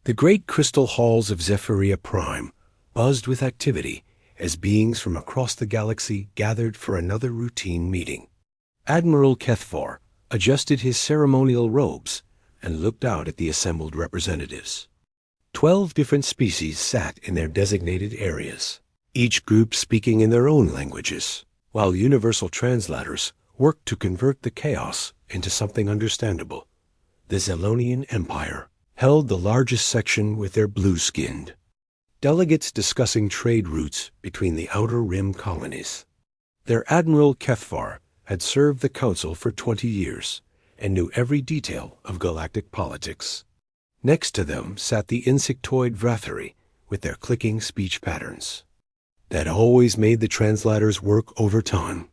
The great crystal halls of Zephyria Prime buzzed with activity as beings from across the galaxy gathered for another routine meeting. Admiral Kethvar adjusted his ceremonial robes and looked out at the assembled representatives. 12 different species sat in their designated areas, each group speaking in their own languages, while universal translators worked to convert the chaos into something understandable. The Zelonian Empire held the largest section with their blue-skinned delegates discussing trade routes between the Outer Rim colonies. Their Admiral Kethvar had served the Council for 20 years and knew every detail of galactic politics. Next to them sat the insectoid Vrathari with their clicking speech patterns that always made the translators work overtime.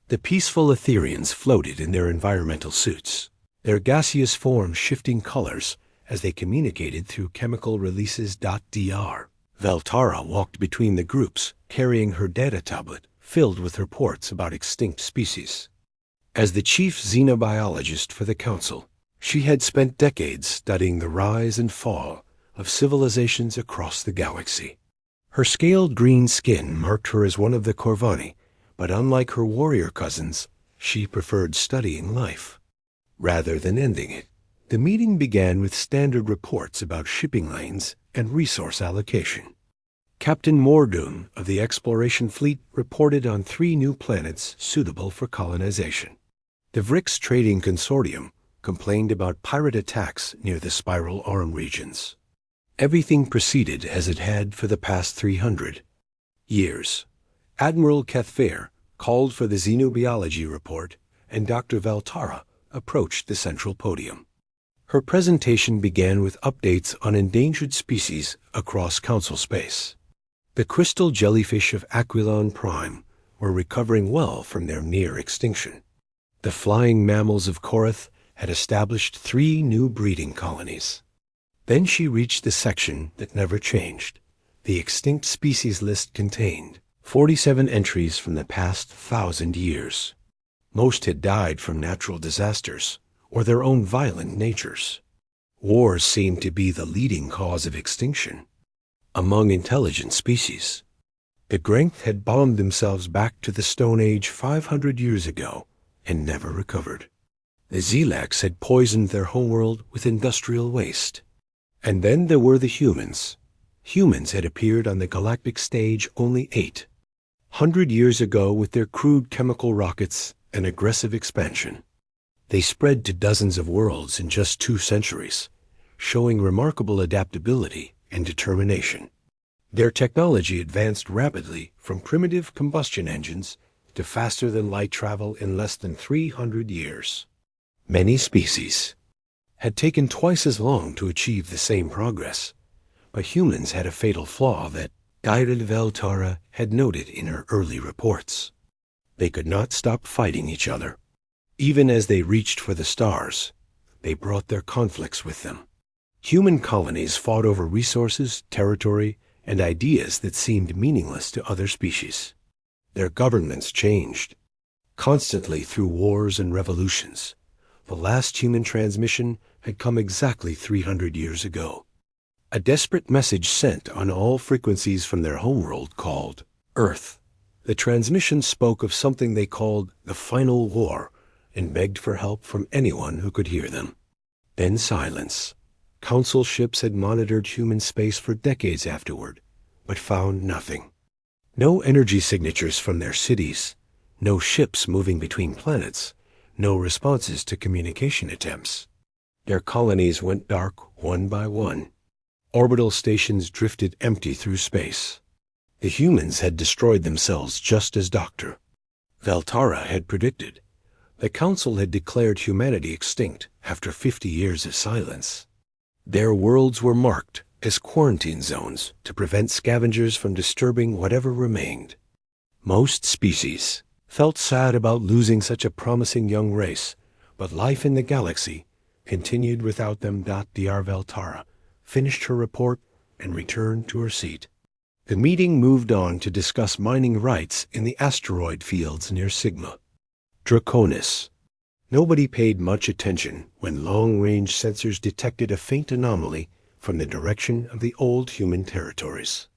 The peaceful Etherians floated in their environmental suits, their gaseous forms shifting colors as they communicated through chemical releases. Dr. Veltara walked between the groups, carrying her data tablet filled with reports about extinct species. As the chief xenobiologist for the Council, she had spent decades studying the rise and fall of civilizations across the galaxy. Her scaled green skin marked her as one of the Corvani, but unlike her warrior cousins, she preferred studying life rather than ending it. The meeting began with standard reports about shipping lanes and resource allocation. Captain Mordoon of the Exploration Fleet reported on 3 new planets suitable for colonization. The Vrix Trading Consortium complained about pirate attacks near the Spiral Arm regions. Everything proceeded as it had for the past 300 years. Admiral Kethvar called for the xenobiology report, and Dr. Veltara approached the central podium. Her presentation began with updates on endangered species across Council space. The crystal jellyfish of Aquilon Prime were recovering well from their near extinction. The flying mammals of Korath had established 3 new breeding colonies. Then she reached the section that never changed. The extinct species list contained 47 entries from the past 1,000 years. Most had died from natural disasters or their own violent natures. Wars seemed to be the leading cause of extinction among intelligent species. The Grenth had bombed themselves back to the Stone Age 500 years ago and never recovered. The Zelax had poisoned their homeworld with industrial waste. And then there were the humans. Humans had appeared on the galactic stage only 800 years ago with their crude chemical rockets and aggressive expansion. They spread to dozens of worlds in just 2 centuries, showing remarkable adaptability and determination. Their technology advanced rapidly from primitive combustion engines to faster-than-light travel in less than 300 years. Many species had taken twice as long to achieve the same progress, but humans had a fatal flaw that Dr. Veltara had noted in her early reports. They could not stop fighting each other. Even as they reached for the stars, they brought their conflicts with them. Human colonies fought over resources, territory, and ideas that seemed meaningless to other species. Their governments changed constantly through wars and revolutions. The last human transmission had come exactly 300 years ago. A desperate message sent on all frequencies from their homeworld called Earth. The transmission spoke of something they called the Final War and begged for help from anyone who could hear them. Then silence. Council ships had monitored human space for decades afterward, but found nothing. No energy signatures from their cities, no ships moving between planets, no responses to communication attempts. Their colonies went dark one by one. Orbital stations drifted empty through space. The humans had destroyed themselves just as Dr. Veltara had predicted. The Council had declared humanity extinct after 50 years of silence. Their worlds were marked as quarantine zones to prevent scavengers from disturbing whatever remained. Most species felt sad about losing such a promising young race, but life in the galaxy continued without them. Dr. Veltara finished her report and returned to her seat. The meeting moved on to discuss mining rights in the asteroid fields near Sigma Draconis. Nobody paid much attention when long-range sensors detected a faint anomaly from the direction of the old human territories.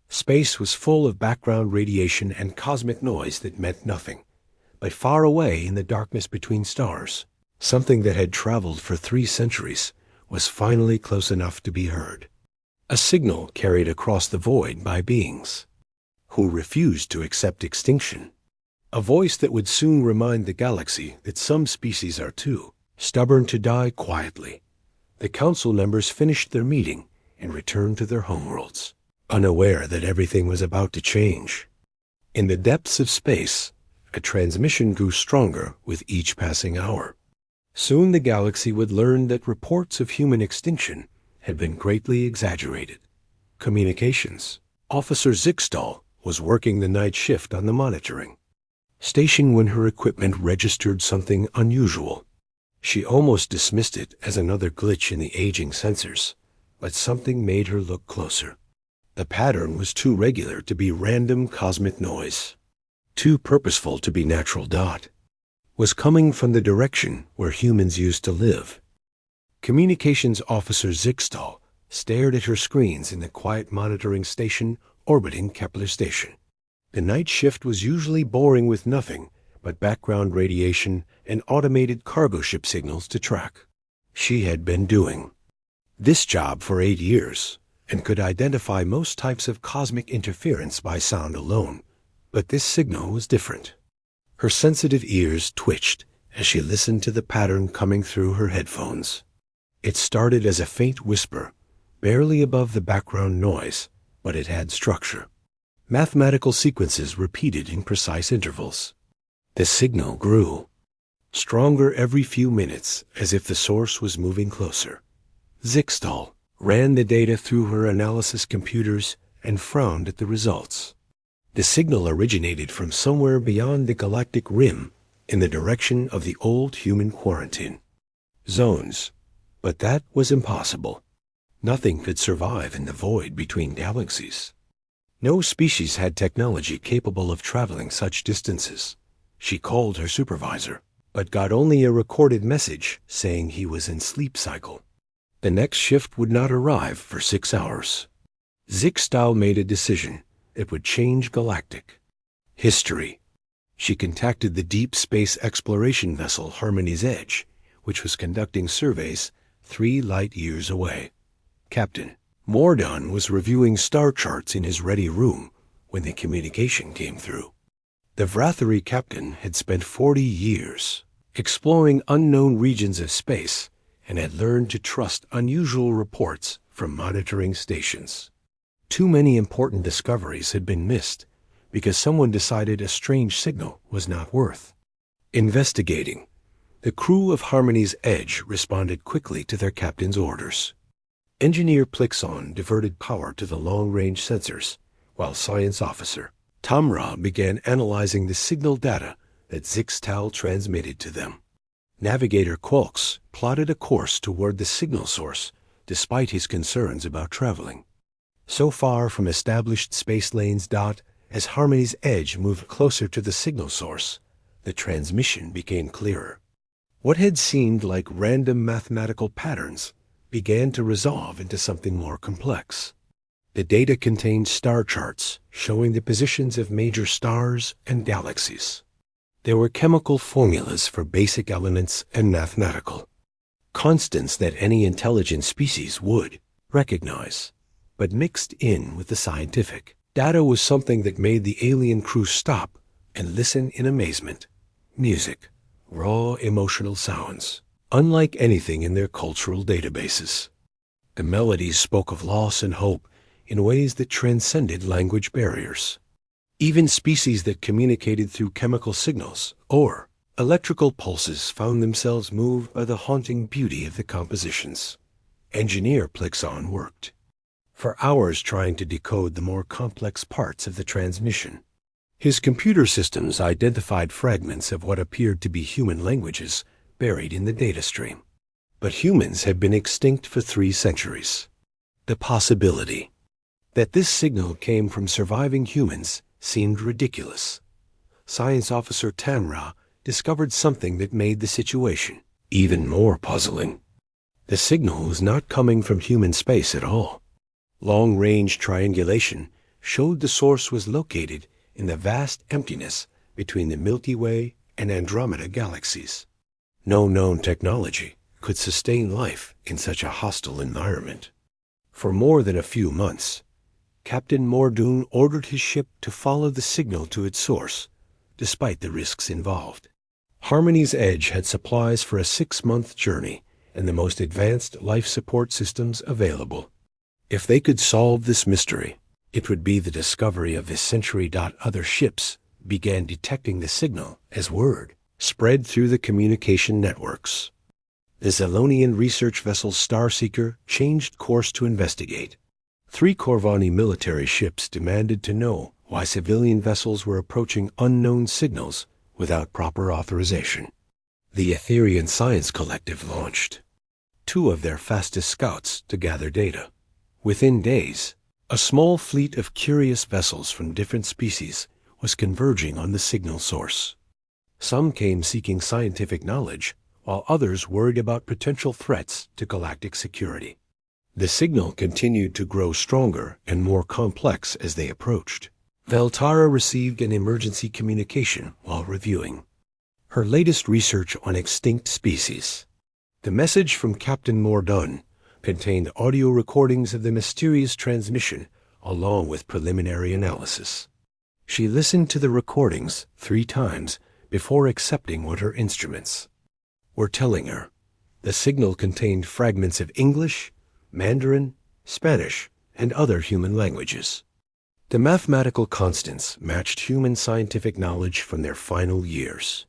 Space was full of background radiation and cosmic noise that meant nothing. But far away in the darkness between stars, something that had traveled for 3 centuries was finally close enough to be heard. A signal carried across the void by beings who refused to accept extinction. A voice that would soon remind the galaxy that some species are too stubborn to die quietly. The council members finished their meeting and returned to their homeworlds, unaware that everything was about to change. In the depths of space, a transmission grew stronger with each passing hour. Soon the galaxy would learn that reports of human extinction had been greatly exaggerated. Communications Officer Zixtal was working the night shift on the monitoring station when her equipment registered something unusual. She almost dismissed it as another glitch in the aging sensors, but something made her look closer. The pattern was too regular to be random cosmic noise, too purposeful to be natural. Was coming from the direction where humans used to live. Communications Officer Zixtal stared at her screens in the quiet monitoring station orbiting Kepler Station. The night shift was usually boring with nothing but background radiation and automated cargo ship signals to track. She had been doing this job for 8 years and could identify most types of cosmic interference by sound alone, but this signal was different. Her sensitive ears twitched as she listened to the pattern coming through her headphones. It started as a faint whisper, barely above the background noise, but it had structure. Mathematical sequences repeated in precise intervals. The signal grew, stronger every few minutes, as if the source was moving closer. Zixtal ran the data through her analysis computers and frowned at the results. The signal originated from somewhere beyond the galactic rim in the direction of the old human quarantine zones. But that was impossible. Nothing could survive in the void between galaxies. No species had technology capable of traveling such distances. She called her supervisor, but got only a recorded message saying he was in sleep cycle. The next shift would not arrive for 6 hours. Zixtal made a decision. It would change galactic history. She contacted the deep space exploration vessel Harmony's Edge, which was conducting surveys 3 light years away. Captain Mordon was reviewing star charts in his ready room when the communication came through. The Vrathari captain had spent 40 years exploring unknown regions of space and had learned to trust unusual reports from monitoring stations. Too many important discoveries had been missed because someone decided a strange signal was not worth investigating. The crew of Harmony's Edge responded quickly to their captain's orders. Engineer Plixon diverted power to the long-range sensors, while Science Officer Tamra began analyzing the signal data that Zixtal transmitted to them. Navigator Qualks plotted a course toward the signal source, despite his concerns about traveling so far from established space lanes. As Harmony's Edge moved closer to the signal source, the transmission became clearer. What had seemed like random mathematical patterns began to resolve into something more complex. The data contained star charts showing the positions of major stars and galaxies. There were chemical formulas for basic elements and mathematical constants that any intelligent species would recognize, but mixed in with the scientific data was something that made the alien crew stop and listen in amazement. Music, raw emotional sounds, unlike anything in their cultural databases. The melodies spoke of loss and hope in ways that transcended language barriers. Even species that communicated through chemical signals or electrical pulses found themselves moved by the haunting beauty of the compositions. Engineer Plixon worked for hours trying to decode the more complex parts of the transmission. His computer systems identified fragments of what appeared to be human languages buried in the data stream. But humans had been extinct for 3 centuries. The possibility that this signal came from surviving humans seemed ridiculous. Science Officer Tamra discovered something that made the situation even more puzzling. The signal was not coming from human space at all. Long-range triangulation showed the source was located in the vast emptiness between the Milky Way and Andromeda galaxies. No known technology could sustain life in such a hostile environment. For more than a few months, Captain Mordoon ordered his ship to follow the signal to its source, despite the risks involved. Harmony's Edge had supplies for a 6-month journey and the most advanced life support systems available. If they could solve this mystery, it would be the discovery of this century. Other ships began detecting the signal as word spread through the communication networks. The Zelonian research vessel Starseeker changed course to investigate. 3 Corvani military ships demanded to know why civilian vessels were approaching unknown signals without proper authorization. The Etherian Science Collective launched 2 of their fastest scouts to gather data. Within days, a small fleet of curious vessels from different species was converging on the signal source. Some came seeking scientific knowledge, while others worried about potential threats to galactic security. The signal continued to grow stronger and more complex as they approached. Veltara received an emergency communication while reviewing her latest research on extinct species. The message from Captain Mordoon contained audio recordings of the mysterious transmission along with preliminary analysis. She listened to the recordings 3 times before accepting what her instruments were telling her. The signal contained fragments of English, Mandarin, Spanish, and other human languages. The mathematical constants matched human scientific knowledge from their final years.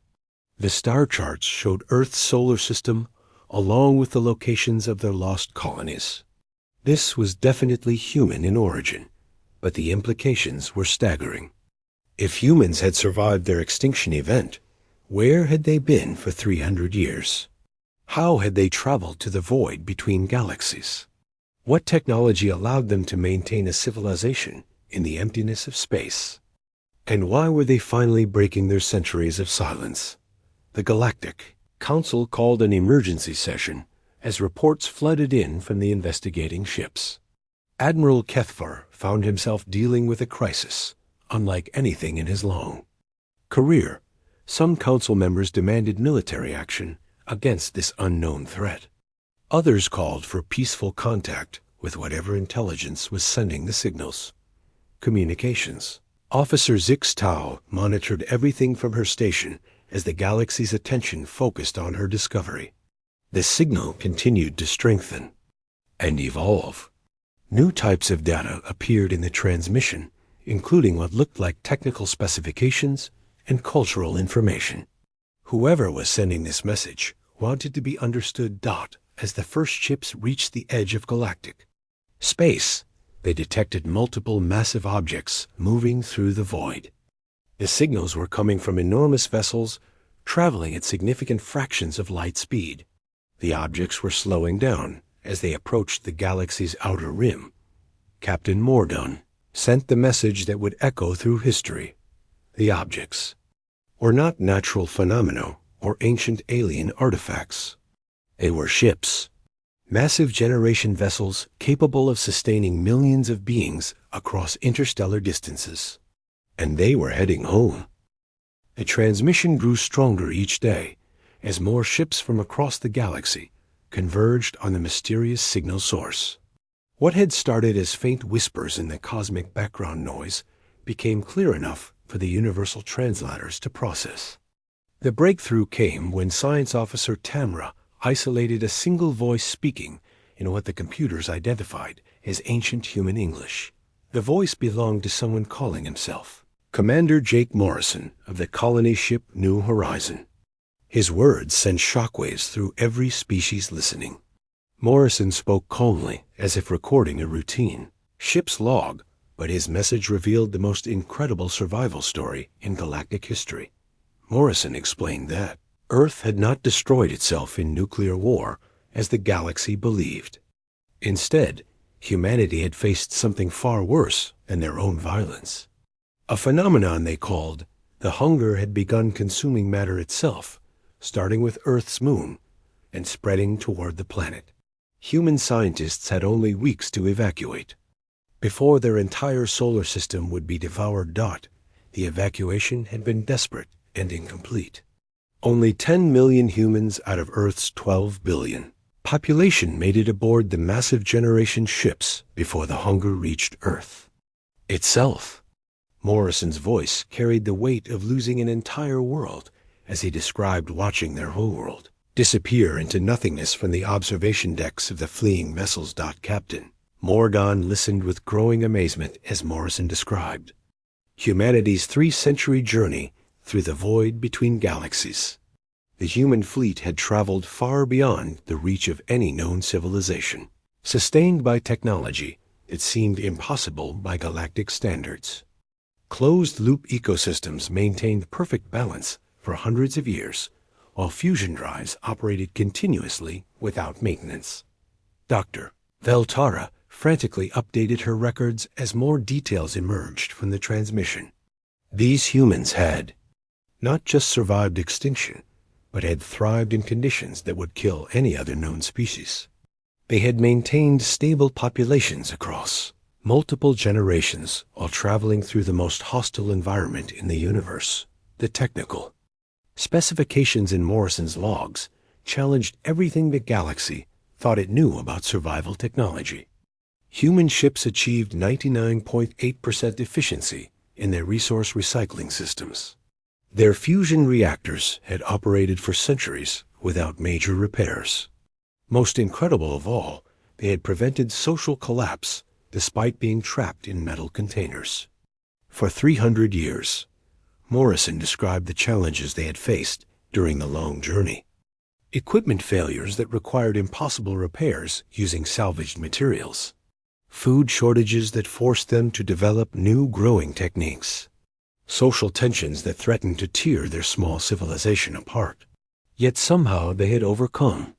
The star charts showed Earth's solar system along with the locations of their lost colonies. This was definitely human in origin, but the implications were staggering. If humans had survived their extinction event, where had they been for 300 years? How had they traveled to the void between galaxies? What technology allowed them to maintain a civilization in the emptiness of space? And why were they finally breaking their centuries of silence? The Galactic Council called an emergency session as reports flooded in from the investigating ships. Admiral Kethvar found himself dealing with a crisis unlike anything in his long career. Some council members demanded military action against this unknown threat. Others called for peaceful contact with whatever intelligence was sending the signals. Communications. Officer Zix Tao monitored everything from her station as the galaxy's attention focused on her discovery. The signal continued to strengthen and evolve. New types of data appeared in the transmission, including what looked like technical specifications and cultural information. Whoever was sending this message wanted to be understood. As the first ships reached the edge of galactic space, they detected multiple massive objects moving through the void. The signals were coming from enormous vessels traveling at significant fractions of light speed. The objects were slowing down as they approached the galaxy's outer rim. Captain Mordoon sent the message that would echo through history. The objects were not natural phenomena or ancient alien artifacts. They were ships, massive generation vessels capable of sustaining millions of beings across interstellar distances. And they were heading home. The transmission grew stronger each day as more ships from across the galaxy converged on the mysterious signal source. What had started as faint whispers in the cosmic background noise became clear enough for the universal translators to process. The breakthrough came when Science Officer Tamra isolated a single voice speaking in what the computers identified as ancient human English. The voice belonged to someone calling himself Commander Jake Morrison of the colony ship New Horizon. His words sent shockwaves through every species listening. Morrison spoke calmly, as if recording a routine ship's log, but his message revealed the most incredible survival story in galactic history. Morrison explained that Earth had not destroyed itself in nuclear war, as the galaxy believed. Instead, humanity had faced something far worse than their own violence. A phenomenon they called the hunger had begun consuming matter itself, starting with Earth's moon and spreading toward the planet. Human scientists had only weeks to evacuate. Before their entire solar system would be devoured, the evacuation had been desperate and incomplete. Only 10 million humans out of Earth's 12 billion population made it aboard the massive generation ships before the hunger reached Earth itself. Morrison's voice carried the weight of losing an entire world as he described watching their whole world disappear into nothingness from the observation decks of the fleeing vessels. Captain Morgan listened with growing amazement as Morrison described humanity's 3-century journey through the void between galaxies. The human fleet had traveled far beyond the reach of any known civilization, sustained by technology that seemed impossible by galactic standards. Closed-loop ecosystems maintained perfect balance for hundreds of years, while fusion drives operated continuously without maintenance. Dr. Veltara frantically updated her records as more details emerged from the transmission. These humans had not just survived extinction, but had thrived in conditions that would kill any other known species. They had maintained stable populations across multiple generations while traveling through the most hostile environment in the universe. The technical specifications in Morrison's logs challenged everything the galaxy thought it knew about survival technology. Human ships achieved 99.8% efficiency in their resource recycling systems. Their fusion reactors had operated for centuries without major repairs. Most incredible of all, they had prevented social collapse despite being trapped in metal containers. For 300 years, Morrison described the challenges they had faced during the long journey. Equipment failures that required impossible repairs using salvaged materials. Food shortages that forced them to develop new growing techniques. Social tensions that threatened to tear their small civilization apart. Yet somehow they had overcome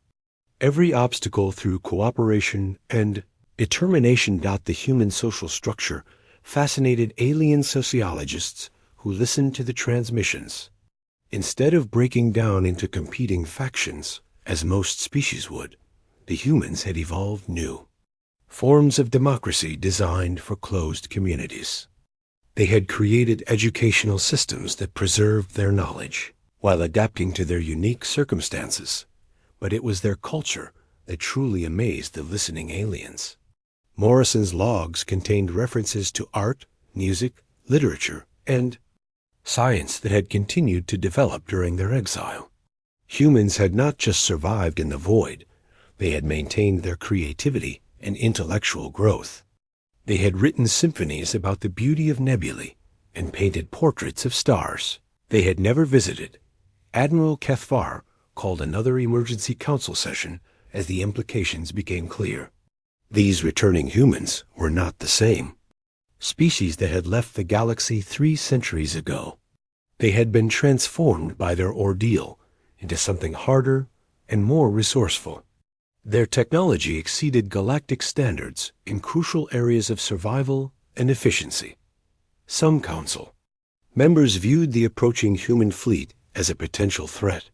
every obstacle through cooperation and determination. The human social structure fascinated alien sociologists who listened to the transmissions. Instead of breaking down into competing factions, as most species would, the humans had evolved new forms of democracy designed for closed communities. They had created educational systems that preserved their knowledge while adapting to their unique circumstances, but it was their culture that truly amazed the listening aliens. Morrison's logs contained references to art, music, literature, and science that had continued to develop during their exile. Humans had not just survived in the void, they had maintained their creativity and intellectual growth. They had written symphonies about the beauty of nebulae and painted portraits of stars they had never visited. Admiral Kethvar called another emergency council session as the implications became clear. These returning humans were not the same species that had left the galaxy 3 centuries ago. They had been transformed by their ordeal into something harder and more resourceful. Their technology exceeded galactic standards in crucial areas of survival and efficiency. Some council members viewed the approaching human fleet as a potential threat.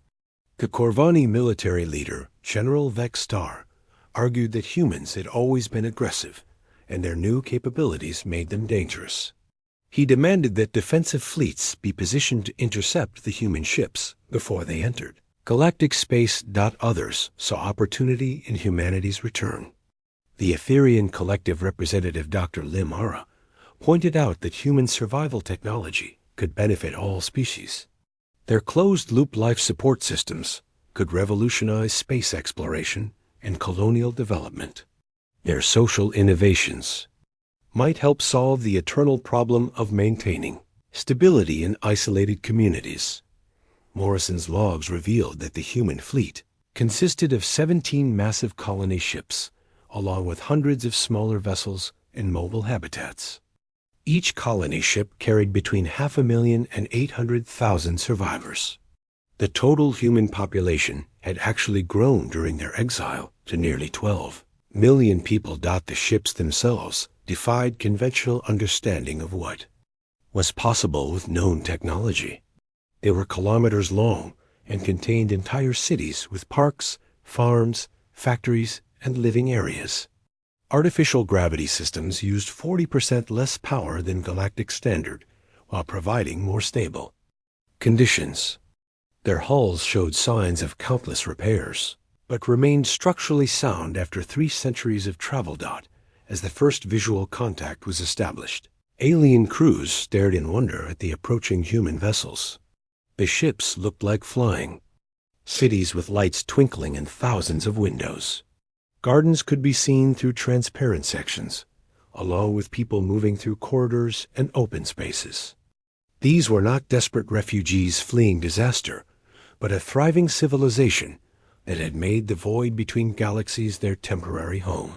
The Corvani military leader, General Vex Star, argued that humans had always been aggressive, and their new capabilities made them dangerous. He demanded that defensive fleets be positioned to intercept the human ships before they entered. Galactic Space. Others saw opportunity in humanity's return. The Etherian collective representative Dr. Lim Ara pointed out that human survival technology could benefit all species. Their closed-loop life support systems could revolutionize space exploration and colonial development. Their social innovations might help solve the eternal problem of maintaining stability in isolated communities. Morrison's logs revealed that the human fleet consisted of 17 massive colony ships, along with hundreds of smaller vessels and mobile habitats. Each colony ship carried between 500,000 and 800,000 survivors. The total human population had actually grown during their exile to nearly 12 million people. The ships themselves defied conventional understanding of what was possible with known technology. They were kilometers long and contained entire cities with parks, farms, factories, and living areas. Artificial gravity systems used 40% less power than galactic standard, while providing more stable conditions. Their hulls showed signs of countless repairs, but remained structurally sound after 3 centuries of travel. As the first visual contact was established, alien crews stared in wonder at the approaching human vessels. The ships looked like flying cities with lights twinkling and thousands of windows. Gardens could be seen through transparent sections, along with people moving through corridors and open spaces. These were not desperate refugees fleeing disaster, but a thriving civilization that had made the void between galaxies their temporary home.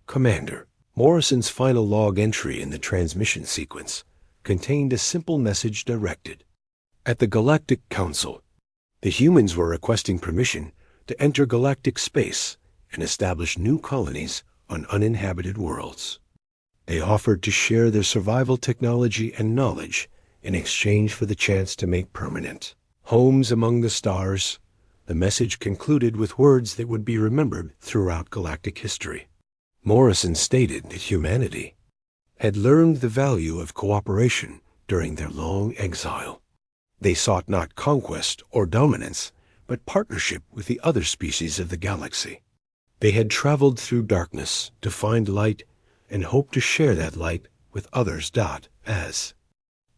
Commander Morrison's final log entry in the transmission sequence contained a simple message directed at the Galactic Council. The humans were requesting permission to enter galactic space and establish new colonies on uninhabited worlds. They offered to share their survival technology and knowledge in exchange for the chance to make permanent homes among the stars. The message concluded with words that would be remembered throughout galactic history. Morrison stated that humanity had learned the value of cooperation during their long exile. They sought not conquest or dominance, but partnership with the other species of the galaxy. They had traveled through darkness to find light and hoped to share that light with others. As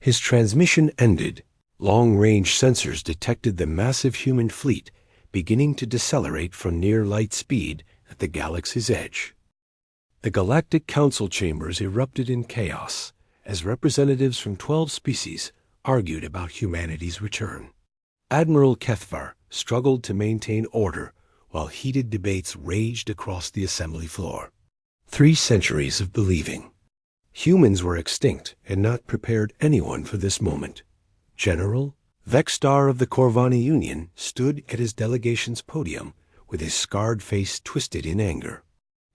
his transmission ended, long-range sensors detected the massive human fleet beginning to decelerate from near light speed at the galaxy's edge. The Galactic Council chambers erupted in chaos as representatives from 12 species argued about humanity's return. Admiral Kethvar struggled to maintain order while heated debates raged across the assembly floor. 3 centuries of believing humans were extinct had not prepared anyone for this moment. General Vexstar of the Corvani Union stood at his delegation's podium with his scarred face twisted in anger.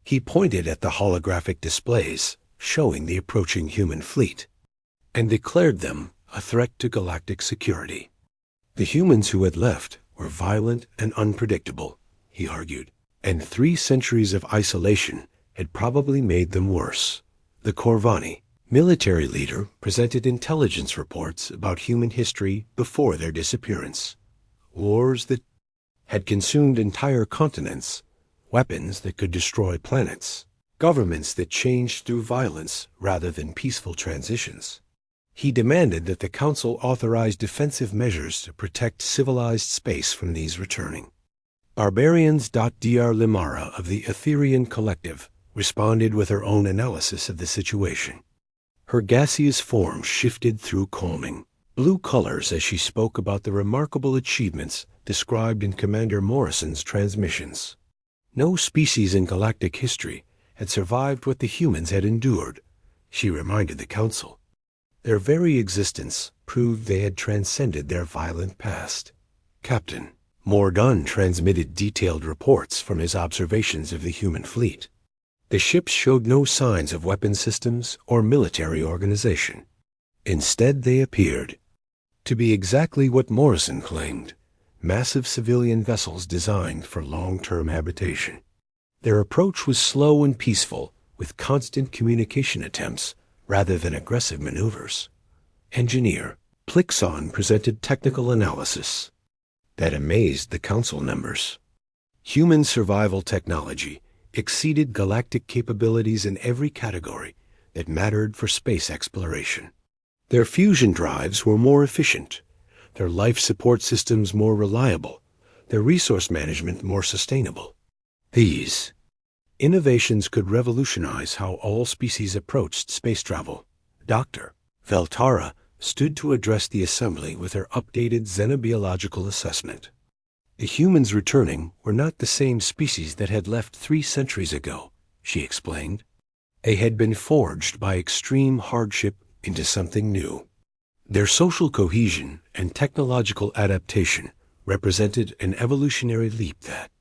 He pointed at the holographic displays showing the approaching human fleet and declared them a threat to galactic security. The humans who had left were violent and unpredictable, he argued, and 3 centuries of isolation had probably made them worse. The Corvani military leader presented intelligence reports about human history before their disappearance. Wars that had consumed entire continents, weapons that could destroy planets, governments that changed through violence rather than peaceful transitions. He demanded that the Council authorize defensive measures to protect civilized space from these returning barbarians. Dr. Limara of the Etherian Collective responded with her own analysis of the situation. Her gaseous form shifted through calming blue colors as she spoke about the remarkable achievements described in Commander Morrison's transmissions. No species in galactic history had survived what the humans had endured, she reminded the Council. Their very existence proved they had transcended their violent past. Captain Morgan transmitted detailed reports from his observations of the human fleet. The ships showed no signs of weapon systems or military organization. Instead, they appeared to be exactly what Morrison claimed, massive civilian vessels designed for long-term habitation. Their approach was slow and peaceful, with constant communication attempts rather than aggressive maneuvers. Engineer Plixon presented technical analysis that amazed the Council members. Human survival technology exceeded galactic capabilities in every category that mattered for space exploration. Their fusion drives were more efficient, their life support systems more reliable, their resource management more sustainable. These innovations could revolutionize how all species approached space travel. Dr. Veltara stood to address the assembly with her updated xenobiological assessment. The humans returning were not the same species that had left 3 centuries ago, she explained. They had been forged by extreme hardship into something new. Their social cohesion and technological adaptation represented an evolutionary leap that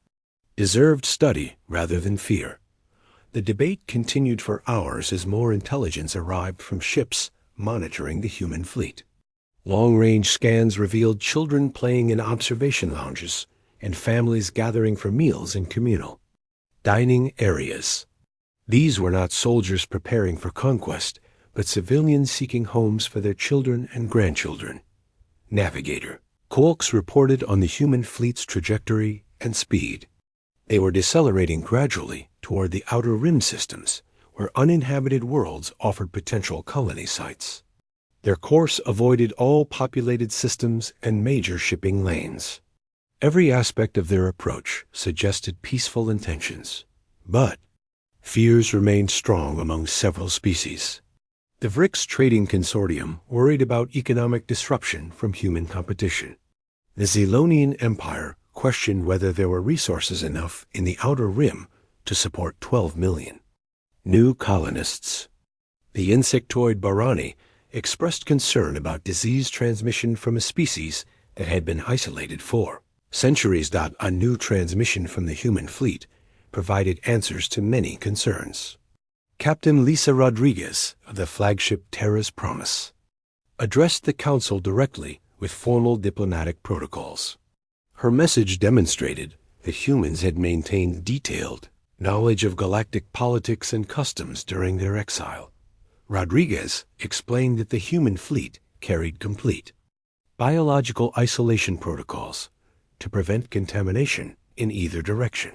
deserved study rather than fear. The debate continued for hours as more intelligence arrived from ships monitoring the human fleet. Long-range scans revealed children playing in observation lounges and families gathering for meals in communal Dining areas. These were not soldiers preparing for conquest, but civilians seeking homes for their children and grandchildren. Navigator. Quarks reported on the human fleet's trajectory and speed. They were decelerating gradually toward the outer rim systems, where uninhabited worlds offered potential colony sites. Their course avoided all populated systems and major shipping lanes. Every aspect of their approach suggested peaceful intentions, but fears remained strong among several species. The Vrix Trading Consortium worried about economic disruption from human competition. The Zelonian Empire questioned whether there were resources enough in the outer rim to support 12 million. New colonists. The insectoid Barani expressed concern about disease transmission from a species that had been isolated for centuries. A new transmission from the human fleet provided answers to many concerns. Captain Lisa Rodriguez of the flagship Terra's Promise addressed the Council directly with formal diplomatic protocols. Her message demonstrated that humans had maintained detailed knowledge of galactic politics and customs during their exile. Rodriguez explained that the human fleet carried complete biological isolation protocols to prevent contamination in either direction.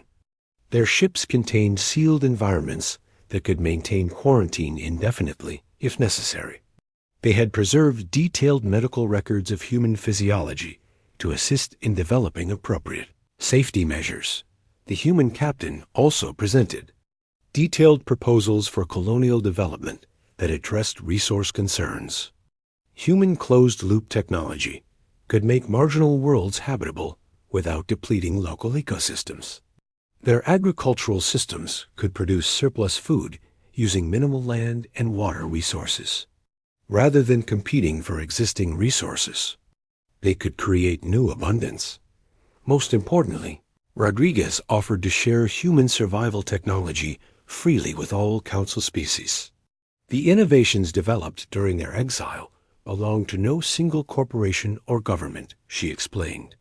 Their ships contained sealed environments that could maintain quarantine indefinitely if necessary. They had preserved detailed medical records of human physiology to assist in developing appropriate safety measures. The human captain also presented detailed proposals for colonial development that addressed resource concerns. Human closed-loop technology could make marginal worlds habitable without depleting local ecosystems. Their agricultural systems could produce surplus food using minimal land and water resources. Rather than competing for existing resources, they could create new abundance. Most importantly, Rodriguez offered to share human survival technology freely with all Council species. The innovations developed during their exile belonged to no single corporation or government, she explained.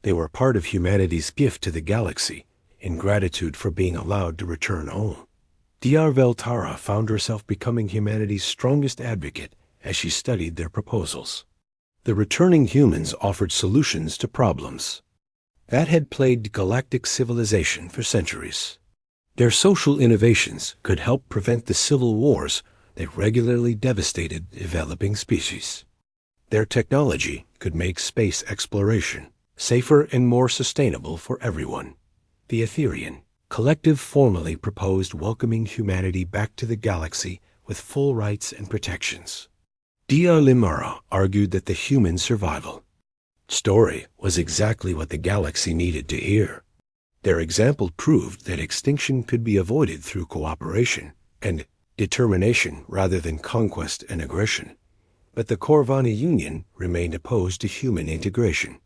They were part of humanity's gift to the galaxy in gratitude for being allowed to return home. Dr. Veltara found herself becoming humanity's strongest advocate as she studied their proposals. The returning humans offered solutions to problems that had plagued galactic civilization for centuries. Their social innovations could help prevent the civil wars that regularly devastated developing species. Their technology could make space exploration safer and more sustainable for everyone. The Etherian Collective formally proposed welcoming humanity back to the galaxy with full rights and protections. Dr. Limara argued that the human survival story was exactly what the galaxy needed to hear. Their example proved that extinction could be avoided through cooperation and determination rather than conquest and aggression. But the Corvani Union remained opposed to human integration.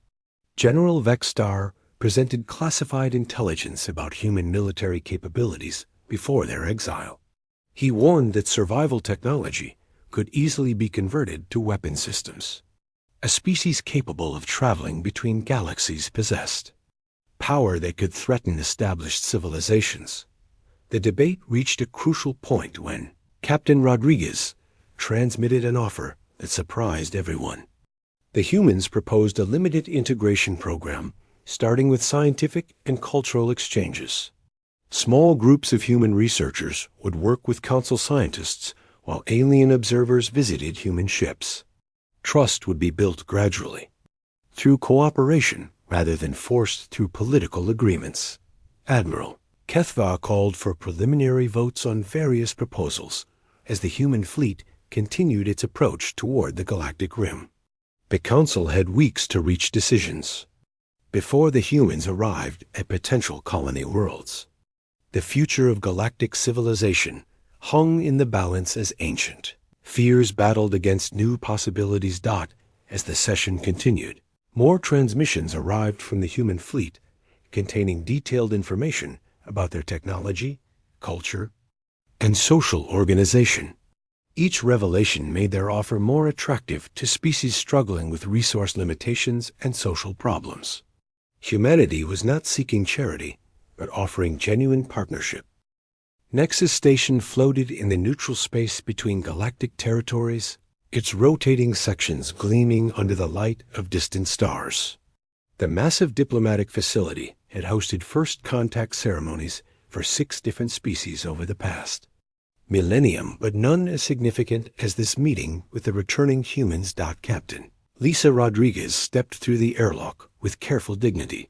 General Vexstar presented classified intelligence about human military capabilities before their exile. He warned that survival technology could easily be converted to weapon systems. A species capable of traveling between galaxies possessed power that could threaten established civilizations. The debate reached a crucial point when Captain Rodriguez transmitted an offer that surprised everyone. The humans proposed a limited integration program starting with scientific and cultural exchanges. Small groups of human researchers would work with Council scientists while alien observers visited human ships. Trust would be built gradually, through cooperation rather than forced through political agreements. Admiral Kethva called for preliminary votes on various proposals as the human fleet continued its approach toward the galactic rim. The Council had weeks to reach decisions before the humans arrived at potential colony worlds. The future of galactic civilization hung in the balance as ancient fears battled against new possibilities. As the session continued, more transmissions arrived from the human fleet containing detailed information about their technology, culture, and social organization. Each revelation made their offer more attractive to species struggling with resource limitations and social problems. Humanity was not seeking charity, but offering genuine partnership. Nexus Station floated in the neutral space between galactic territories, its rotating sections gleaming under the light of distant stars. The massive diplomatic facility had hosted first contact ceremonies for 6 different species over the past millennium, but none as significant as this meeting with the returning humans. Captain Lisa Rodriguez stepped through the airlock with careful dignity,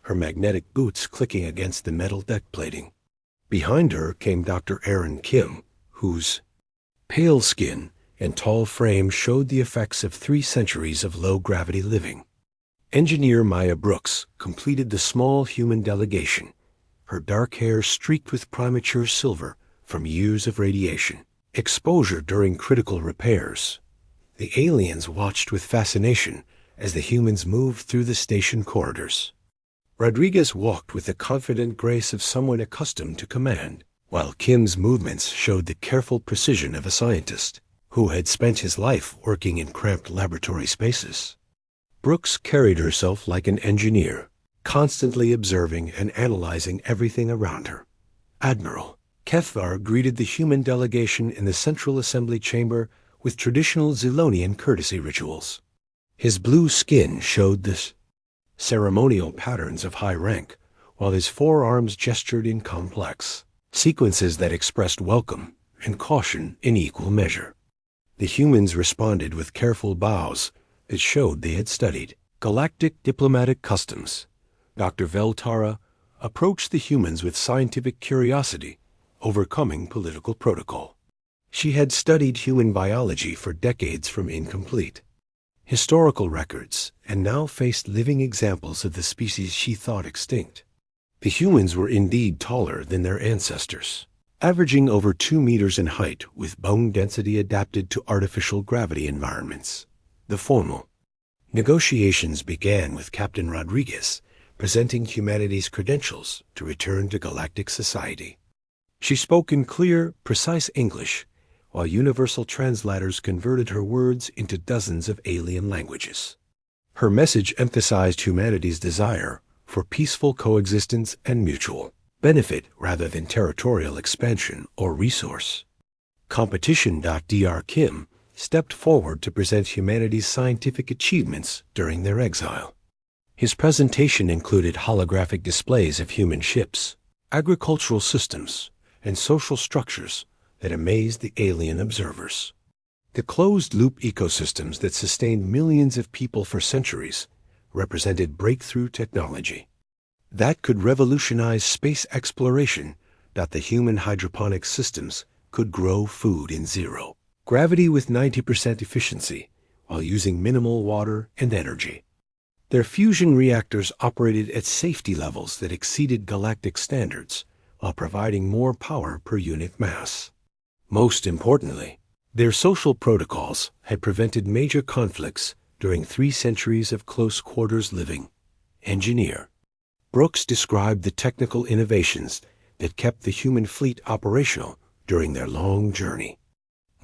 her magnetic boots clicking against the metal deck plating. Behind her came Dr. Aaron Kim, whose pale skin and tall frame showed the effects of 3 centuries of low-gravity living. Engineer Maya Brooks completed the small human delegation, her dark hair streaked with premature silver from years of radiation exposure during critical repairs. The aliens watched with fascination as the humans moved through the station corridors. Rodriguez walked with the confident grace of someone accustomed to command, while Kim's movements showed the careful precision of a scientist who had spent his life working in cramped laboratory spaces. Brooks carried herself like an engineer, constantly observing and analyzing everything around her. Admiral Kethvar greeted the human delegation in the Central Assembly Chamber with traditional Zilonian courtesy rituals. His blue skin showed the ceremonial patterns of high rank, while his forearms gestured in complex sequences that expressed welcome and caution in equal measure. The humans responded with careful bows that showed they had studied galactic diplomatic customs. Dr. Veltara approached the humans with scientific curiosity, overcoming political protocol. She had studied human biology for decades from incomplete historical records and now faced living examples of the species she thought extinct. The humans were indeed taller than their ancestors, averaging over 2 meters in height with bone density adapted to artificial gravity environments. The formal negotiations began with Captain Rodriguez presenting humanity's credentials to return to galactic society. She spoke in clear, precise English, while universal translators converted her words into dozens of alien languages. Her message emphasized humanity's desire for peaceful coexistence and mutual benefit rather than territorial expansion or resource competition. Dr. Kim stepped forward to present humanity's scientific achievements during their exile. His presentation included holographic displays of human ships, agricultural systems, and social structures that amazed the alien observers. The closed-loop ecosystems that sustained millions of people for centuries represented breakthrough technology that could revolutionize space exploration. The human hydroponic systems could grow food in zero gravity with 90% efficiency while using minimal water and energy. Their fusion reactors operated at safety levels that exceeded galactic standards while providing more power per unit mass. Most importantly, their social protocols had prevented major conflicts during 3 centuries of close-quarters living. Engineer Brooks described the technical innovations that kept the human fleet operational during their long journey.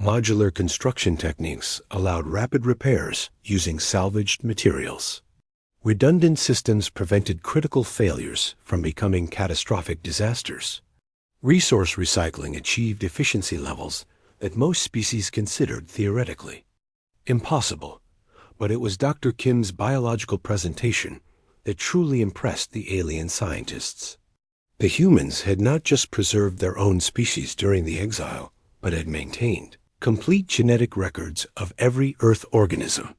Modular construction techniques allowed rapid repairs using salvaged materials. Redundant systems prevented critical failures from becoming catastrophic disasters. Resource recycling achieved efficiency levels that most species considered theoretically impossible, but it was Dr. Kim's biological presentation that truly impressed the alien scientists. The humans had not just preserved their own species during the exile, but had maintained complete genetic records of every Earth organism.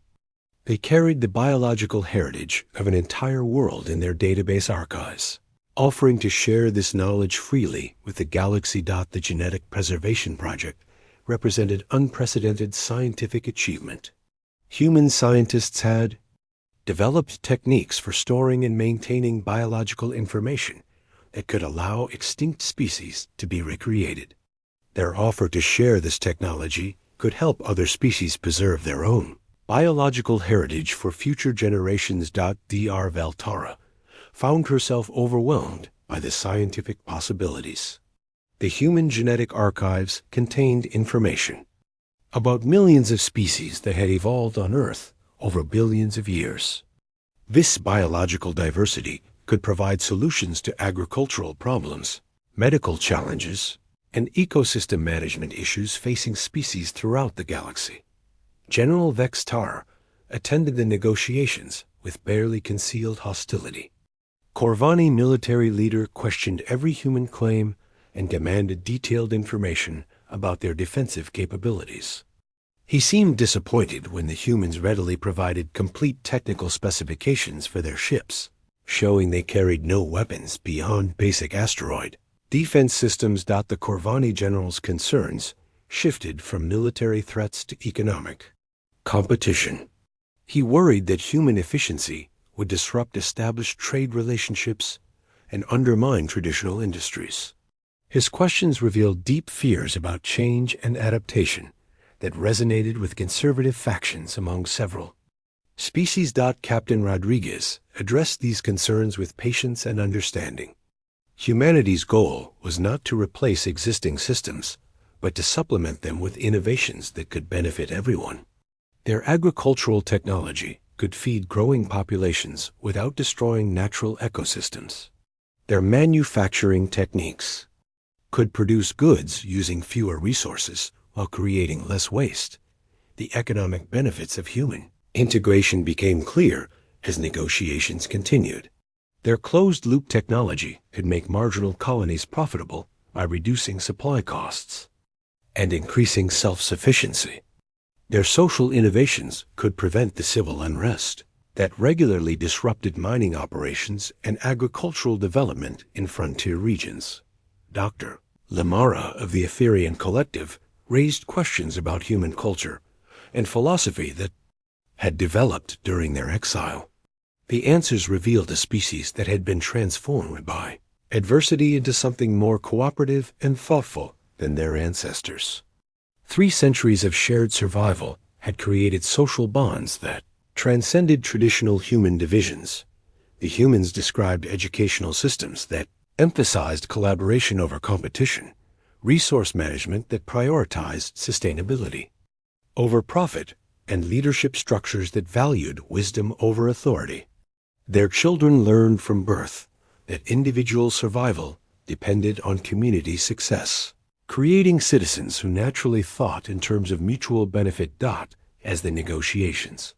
They carried the biological heritage of an entire world in their database archives, offering to share this knowledge freely with the galaxy. The Genetic Preservation Project represented unprecedented scientific achievement. Human scientists had developed techniques for storing and maintaining biological information that could allow extinct species to be recreated. Their offer to share this technology could help other species preserve their own biological heritage for future generations. Dr. Veltara found herself overwhelmed by the scientific possibilities. The human genetic archives contained information about millions of species that had evolved on Earth over billions of years. This biological diversity could provide solutions to agricultural problems, medical challenges, and ecosystem management issues facing species throughout the galaxy. General Vex Tar attended the negotiations with barely concealed hostility. Corvani military leader questioned every human claim and demanded detailed information about their defensive capabilities. He seemed disappointed when the humans readily provided complete technical specifications for their ships, showing they carried no weapons beyond basic asteroid defense systems. The Corvani general's concerns shifted from military threats to economic competition. He worried that human efficiency would disrupt established trade relationships and undermine traditional industries. His questions revealed deep fears about change and adaptation that resonated with conservative factions among several species. Captain Rodriguez addressed these concerns with patience and understanding. Humanity's goal was not to replace existing systems, but to supplement them with innovations that could benefit everyone. Their agricultural technology could feed growing populations without destroying natural ecosystems. Their manufacturing techniques could produce goods using fewer resources while creating less waste. The economic benefits of human integration became clear as negotiations continued. Their closed-loop technology could make marginal colonies profitable by reducing supply costs and increasing self-sufficiency. Their social innovations could prevent the civil unrest that regularly disrupted mining operations and agricultural development in frontier regions. Dr. Lamara of the Etherian Collective raised questions about human culture and philosophy that had developed during their exile. The answers revealed a species that had been transformed by adversity into something more cooperative and thoughtful than their ancestors. 3 centuries of shared survival had created social bonds that transcended traditional human divisions. The humans described educational systems that emphasized collaboration over competition, resource management that prioritized sustainability over profit, and leadership structures that valued wisdom over authority. Their children learned from birth that individual survival depended on community success, creating citizens who naturally thought in terms of mutual benefit. As the negotiations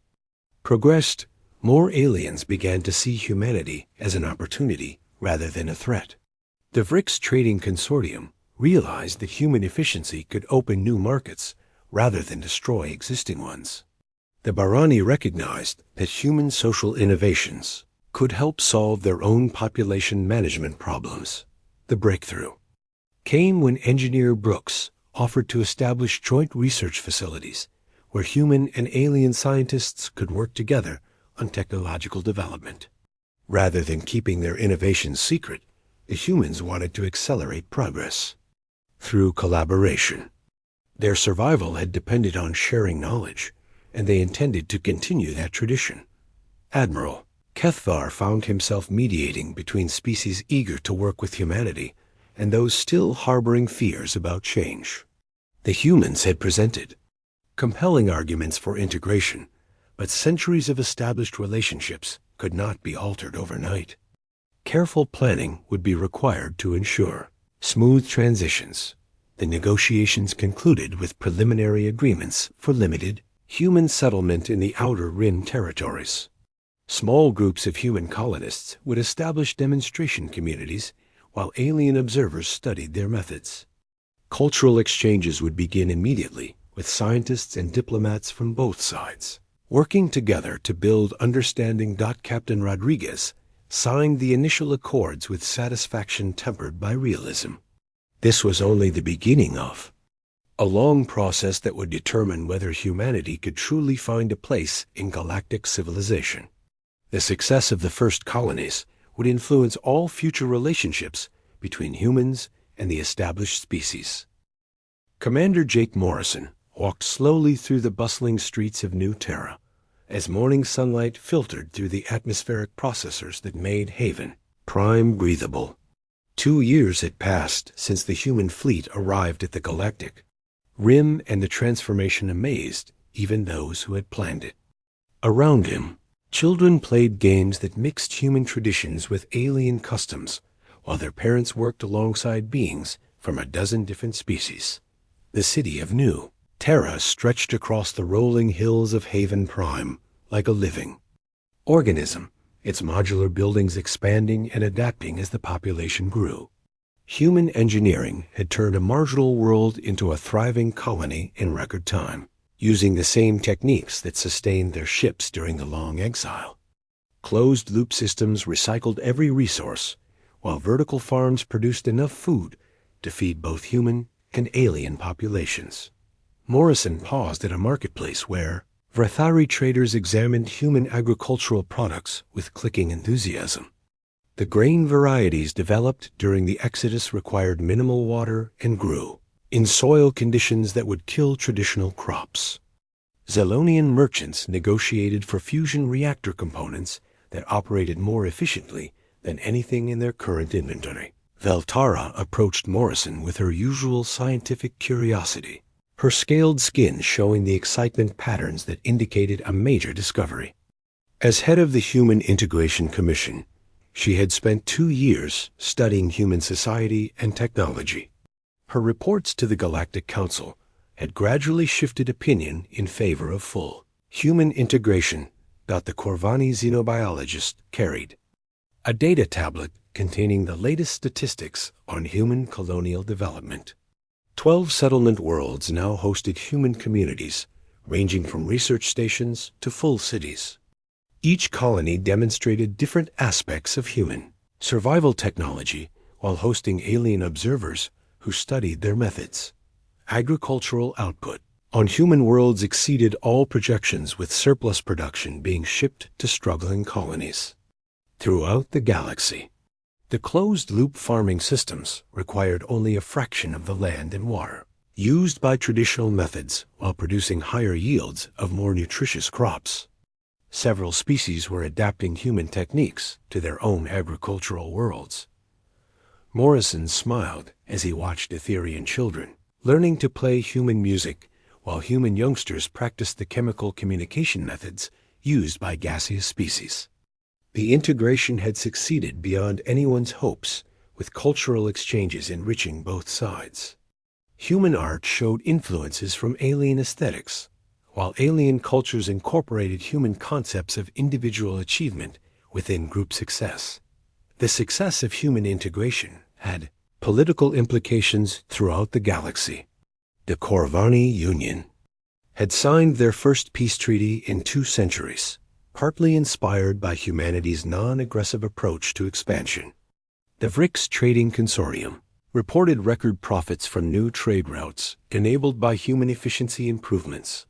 progressed, more aliens began to see humanity as an opportunity rather than a threat. The VRIX Trading Consortium realized that human efficiency could open new markets rather than destroy existing ones. The Barani recognized that human social innovations could help solve their own population management problems. The breakthrough came when Engineer Brooks offered to establish joint research facilities where human and alien scientists could work together on technological development. Rather than keeping their innovations secret, the humans wanted to accelerate progress through collaboration. Their survival had depended on sharing knowledge, and they intended to continue that tradition. Admiral Kethvar found himself mediating between species eager to work with humanity and those still harboring fears about change. The humans had presented compelling arguments for integration, but centuries of established relationships could not be altered overnight. Careful planning would be required to ensure smooth transitions. The negotiations concluded with preliminary agreements for limited human settlement in the Outer Rim territories. Small groups of human colonists would establish demonstration communities while alien observers studied their methods. Cultural exchanges would begin immediately, with scientists and diplomats from both sides working together to build understanding. Captain Rodriguez signed the initial accords with satisfaction tempered by realism. This was only the beginning of a long process that would determine whether humanity could truly find a place in galactic civilization. The success of the first colonies would influence all future relationships between humans and the established species. Commander Jake Morrison walked slowly through the bustling streets of New Terra as morning sunlight filtered through the atmospheric processors that made Haven Prime breathable. 2 years had passed since the human fleet arrived at the Galactic Rim, and the transformation amazed even those who had planned it. Around him, Children played games that mixed human traditions with alien customs, while their parents worked alongside beings from a dozen different species. The city of New Terra stretched across the rolling hills of Haven Prime like a living organism, its modular buildings expanding and adapting as the population grew. Human engineering had turned a marginal world into a thriving colony in record time, using the same techniques that sustained their ships during the long exile. Closed-loop systems recycled every resource, while vertical farms produced enough food to feed both human and alien populations. Morrison paused at a marketplace where Vrathari traders examined human agricultural products with clicking enthusiasm. The grain varieties developed during the Exodus required minimal water and grew in soil conditions that would kill traditional crops. Zelonian merchants negotiated for fusion reactor components that operated more efficiently than anything in their current inventory. Veltara approached Morrison with her usual scientific curiosity, her scaled skin showing the excitement patterns that indicated a major discovery. As head of the Human Integration Commission, she had spent 2 years studying human society and technology. Her reports to the Galactic Council had gradually shifted opinion in favor of full human integration that the Corvani xenobiologist carried, a data tablet containing the latest statistics on human colonial development. 12 settlement worlds now hosted human communities, ranging from research stations to full cities. Each colony demonstrated different aspects of human survival technology while hosting alien observers who studied their methods. Agricultural output on human worlds exceeded all projections, with surplus production being shipped to struggling colonies. Throughout the galaxy, the closed-loop farming systems required only a fraction of the land and water used by traditional methods while producing higher yields of more nutritious crops. Several species were adapting human techniques to their own agricultural worlds. Morrison smiled as he watched Etherian children learning to play human music while human youngsters practiced the chemical communication methods used by gaseous species. The integration had succeeded beyond anyone's hopes, with cultural exchanges enriching both sides. Human art showed influences from alien aesthetics, while alien cultures incorporated human concepts of individual achievement within group success. The success of human integration had political implications throughout the galaxy. The Corvani Union had signed their first peace treaty in 2 centuries, partly inspired by humanity's non-aggressive approach to expansion. The Vrix Trading Consortium reported record profits from new trade routes enabled by human efficiency improvements.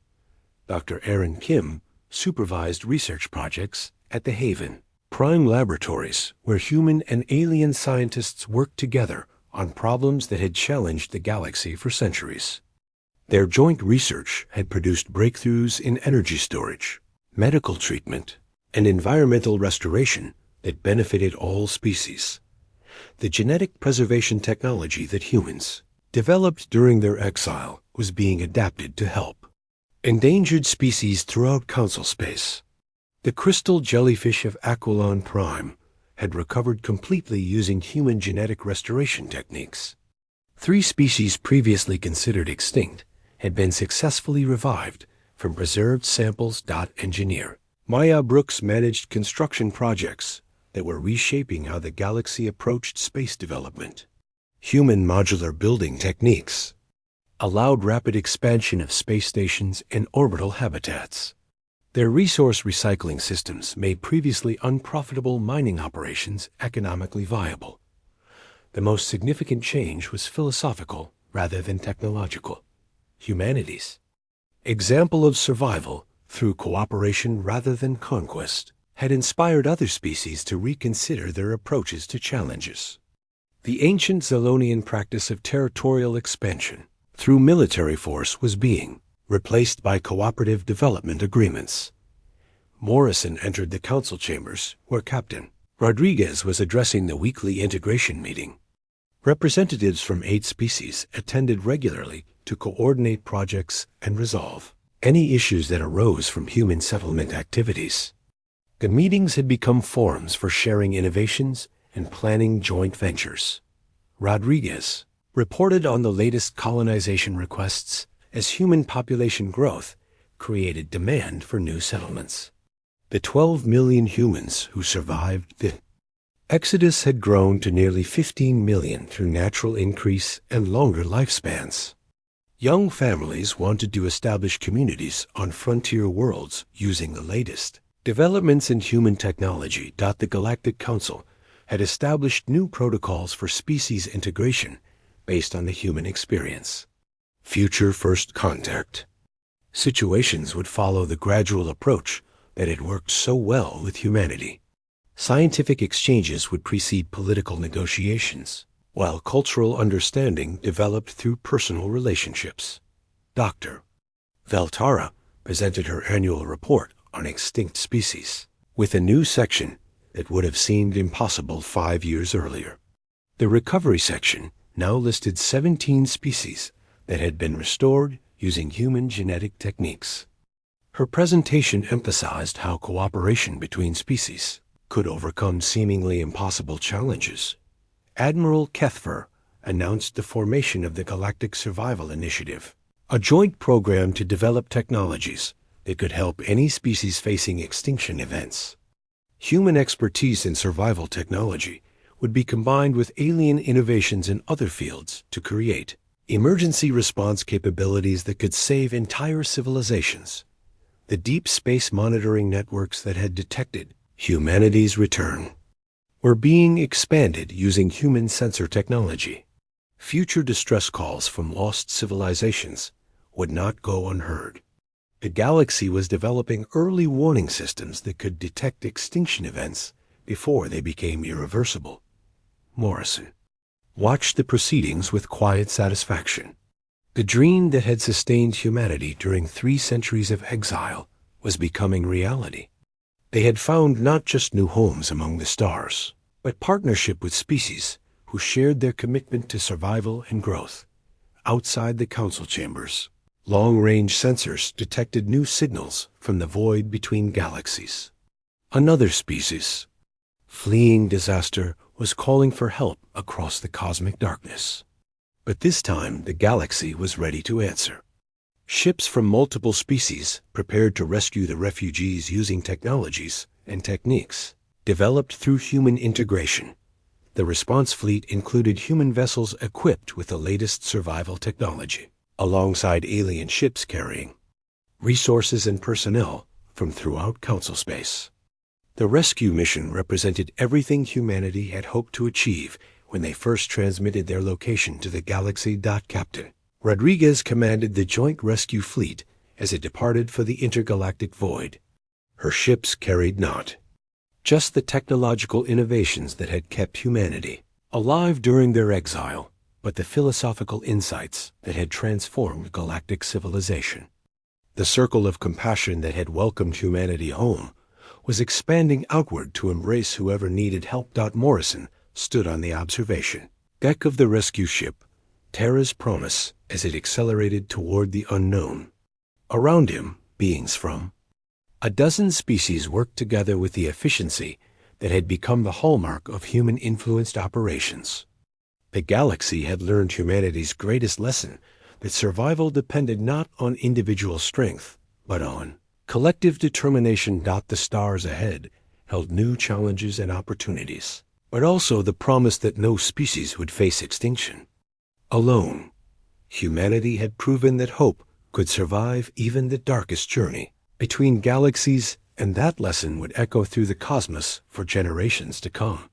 Dr. Aaron Kim supervised research projects at the Haven Prime laboratories, where human and alien scientists worked together on problems that had challenged the galaxy for centuries. Their joint research had produced breakthroughs in energy storage, medical treatment, and environmental restoration that benefited all species. The genetic preservation technology that humans developed during their exile was being adapted to help endangered species throughout Council space. The crystal jellyfish of Aquilon Prime had recovered completely using human genetic restoration techniques. 3 species previously considered extinct had been successfully revived from preserved samples. Engineer Maya Brooks managed construction projects that were reshaping how the galaxy approached space development. Human modular building techniques allowed rapid expansion of space stations and orbital habitats. Their resource recycling systems made previously unprofitable mining operations economically viable. The most significant change was philosophical rather than technological. Humanity's example of survival through cooperation rather than conquest had inspired other species to reconsider their approaches to challenges. The ancient Zelonian practice of territorial expansion through military force was being replaced by cooperative development agreements. Morrison entered the council chambers where Captain Rodriguez was addressing the weekly integration meeting. Representatives from 8 species attended regularly to coordinate projects and resolve any issues that arose from human settlement activities. The meetings had become forums for sharing innovations and planning joint ventures. Rodriguez reported on the latest colonization requests as human population growth created demand for new settlements. The 12 million humans who survived the exodus had grown to nearly 15 million through natural increase and longer lifespans. Young families wanted to establish communities on frontier worlds using the latest developments in human technology. The Galactic Council had established new protocols for species integration based on the human experience. Future first contact situations would follow the gradual approach that had worked so well with humanity. Scientific exchanges would precede political negotiations, while cultural understanding developed through personal relationships. Dr. Veltara presented her annual report on extinct species, with a new section that would have seemed impossible 5 years earlier. The recovery section now listed 17 species that had been restored using human genetic techniques. Her presentation emphasized how cooperation between species could overcome seemingly impossible challenges. Admiral Kethfer announced the formation of the Galactic Survival Initiative, a joint program to develop technologies that could help any species facing extinction events. Human expertise in survival technology would be combined with alien innovations in other fields to create emergency response capabilities that could save entire civilizations. The deep space monitoring networks that had detected humanity's return were being expanded using human sensor technology. Future distress calls from lost civilizations would not go unheard. The galaxy was developing early warning systems that could detect extinction events before they became irreversible. Morrison watched the proceedings with quiet satisfaction. The dream that had sustained humanity during 3 centuries of exile was becoming reality. They had found not just new homes among the stars, but partnership with species who shared their commitment to survival and growth. Outside the council chambers, long-range sensors detected new signals from the void between galaxies. Another species, fleeing disaster, was calling for help across the cosmic darkness. But this time, the galaxy was ready to answer. Ships from multiple species prepared to rescue the refugees using technologies and techniques developed through human integration. The response fleet included human vessels equipped with the latest survival technology, alongside alien ships carrying resources and personnel from throughout council space. The rescue mission represented everything humanity had hoped to achieve when they first transmitted their location to the galaxy. Captain Rodriguez commanded the joint rescue fleet as it departed for the intergalactic void. Her ships carried not just the technological innovations that had kept humanity alive during their exile, but the philosophical insights that had transformed galactic civilization. The circle of compassion that had welcomed humanity home was expanding outward to embrace whoever needed help. Morrison stood on the observation deck of the rescue ship, Terra's Promise, as it accelerated toward the unknown. Around him, beings from a dozen species worked together with the efficiency that had become the hallmark of human-influenced operations. The galaxy had learned humanity's greatest lesson, that survival depended not on individual strength, but on collective determination. The stars ahead held new challenges and opportunities, but also the promise that no species would face extinction alone. Humanity had proven that hope could survive even the darkest journey between galaxies, and that lesson would echo through the cosmos for generations to come.